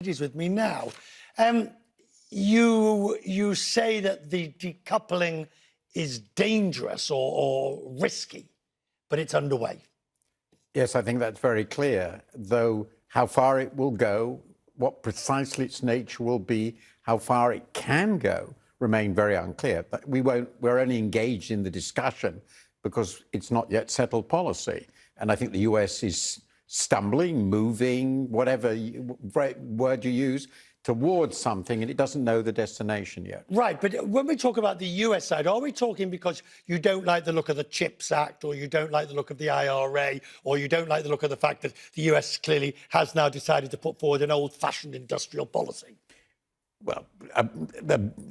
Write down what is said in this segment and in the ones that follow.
Socrates with me now. You say that the decoupling is dangerous or risky, but it's underway. Yes, I think that's very clear, though how far it will go, what precisely its nature will be, how far it can go, remain very unclear. But we're only engaged in the discussion because it's not yet settled policy. And I think the US is stumbling, moving, whatever word you use, towards something, and it doesn't know the destination yet. Right, but when we talk about the US side, are we talking because you don't like the look of the CHIPS Act, or you don't like the look of the IRA, or you don't like the look of the fact that the US clearly has now decided to put forward an old-fashioned industrial policy? Well,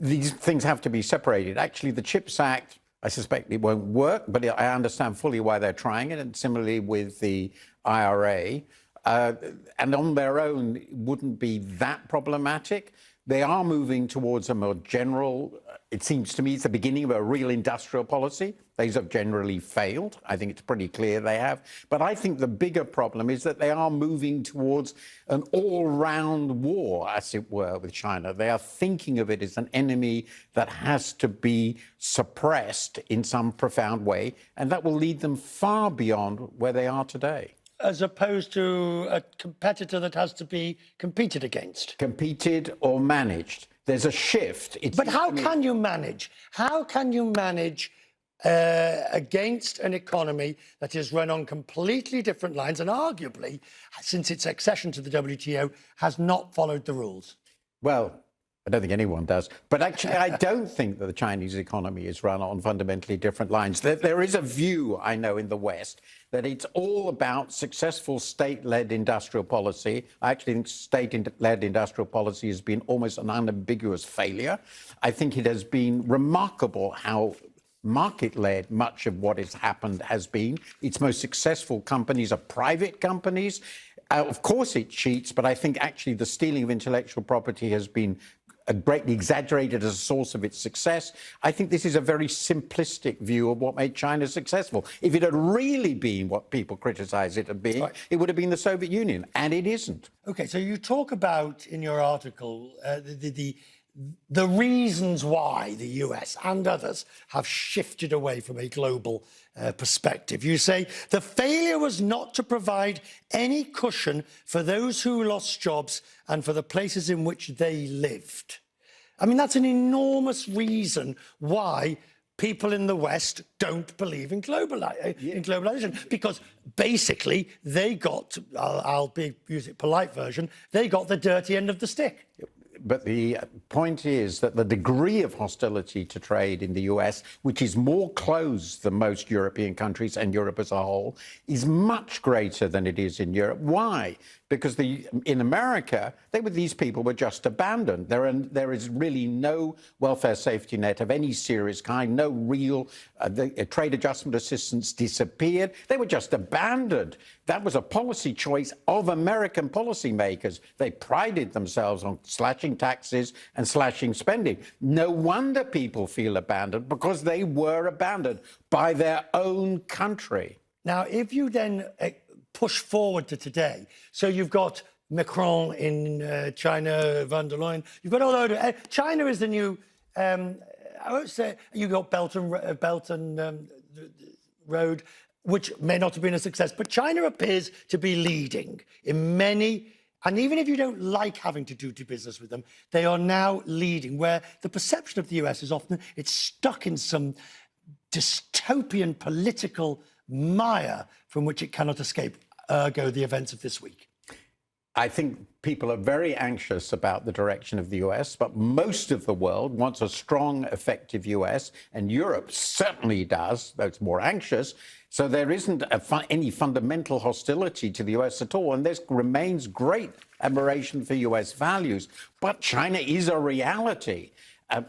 these things have to be separated. Actually, the CHIPS Act, I suspect it won't work, but I understand fully why they're trying it, and similarly with the IRA. And on their own, it wouldn't be that problematic. They are moving towards a more general, it seems to me, it's the beginning of a real industrial policy. These have generally failed. I think it's pretty clear they have. But I think the bigger problem is that they are moving towards an all-round war, as it were, with China. They are thinking of it as an enemy that has to be suppressed in some profound way, and that will lead them far beyond where they are today. As opposed to a competitor that has to be competed against. Competed or managed. There's a shift. But how can you manage? How can you manage against an economy that is run on completely different lines and arguably, since its accession to the WTO, has not followed the rules? Well, I don't think anyone does. But actually, I don't think that the Chinese economy is run on fundamentally different lines. There is a view, I know, in the West that it's all about successful state-led industrial policy. I actually think state-led industrial policy has been almost an unambiguous failure. I think it has been remarkable how market-led much of what has happened has been. Its most successful companies are private companies. Of course it cheats, but I think actually the stealing of intellectual property has been greatly exaggerated as a source of its success. I think this is a very simplistic view of what made China successful. If it had really been what people criticize it as being, right, it would have been the Soviet Union, and it isn't. OK, so you talk about, in your article, the reasons why the US and others have shifted away from a global perspective. You say the failure was not to provide any cushion for those who lost jobs and for the places in which they lived. I mean, that's an enormous reason why people in the West don't believe in globalization, because basically they got, I'll use it polite version, they got the dirty end of the stick. But the point is that the degree of hostility to trade in the US, which is more closed than most European countries and Europe as a whole, is much greater than it is in Europe. Why? Because in America, these people were just abandoned. There is really no welfare safety net of any serious kind, no real trade adjustment assistance disappeared. They were just abandoned. That was a policy choice of American policymakers. They prided themselves on slashing taxes and slashing spending. No wonder people feel abandoned, because they were abandoned by their own country. Now, if you then push forward to today, so you've got Macron in China, von der Leyen, you've got all over. China is the new, I won't say, you got Belt and Road, which may not have been a success, but China appears to be leading in many, and even if you don't like having to do business with them, they are now leading, where the perception of the US is often it's stuck in some dystopian political mire from which it cannot escape, ergo the events of this week. I think people are very anxious about the direction of the US, but most of the world wants a strong, effective US, and Europe certainly does, though it's more anxious. So there isn't any fundamental hostility to the US at all, and there remains great admiration for US values. But China is a reality.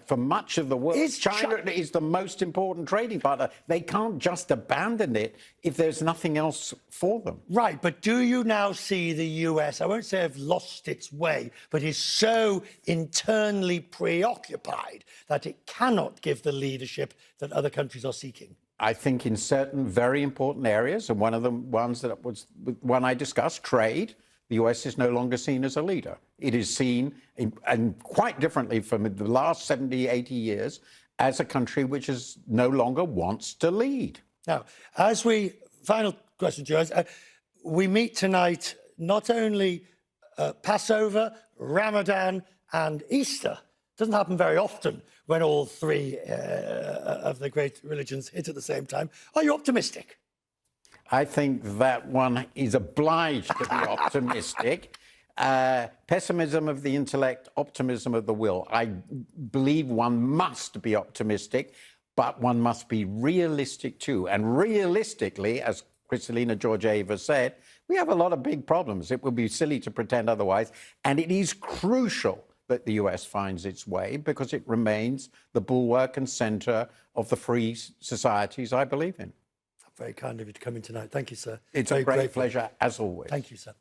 For much of the world, China is the most important trading partner. They can't just abandon it if there's nothing else for them. Right, but do you now see the US, I won't say have lost its way, but is so internally preoccupied that it cannot give the leadership that other countries are seeking? I think in certain very important areas, and one of the ones that was one I discussed, trade, the US is no longer seen as a leader. It is seen, and quite differently from the last 70, 80 years, as a country which is no longer wants to lead. Now, final question, Joe, we meet tonight not only Passover, Ramadan, and Easter. Doesn't happen very often when all three of the great religions hit at the same time. Are you optimistic? I think that one is obliged to be optimistic. Pessimism of the intellect, optimism of the will. I believe one must be optimistic, but one must be realistic too. And realistically, as Kristalina Georgieva said, we have a lot of big problems. It would be silly to pretend otherwise. And it is crucial that the US finds its way because it remains the bulwark and center of the free societies I believe in. Very kind of you to come in tonight. Thank you, sir. It's a great pleasure, as always. Thank you, sir.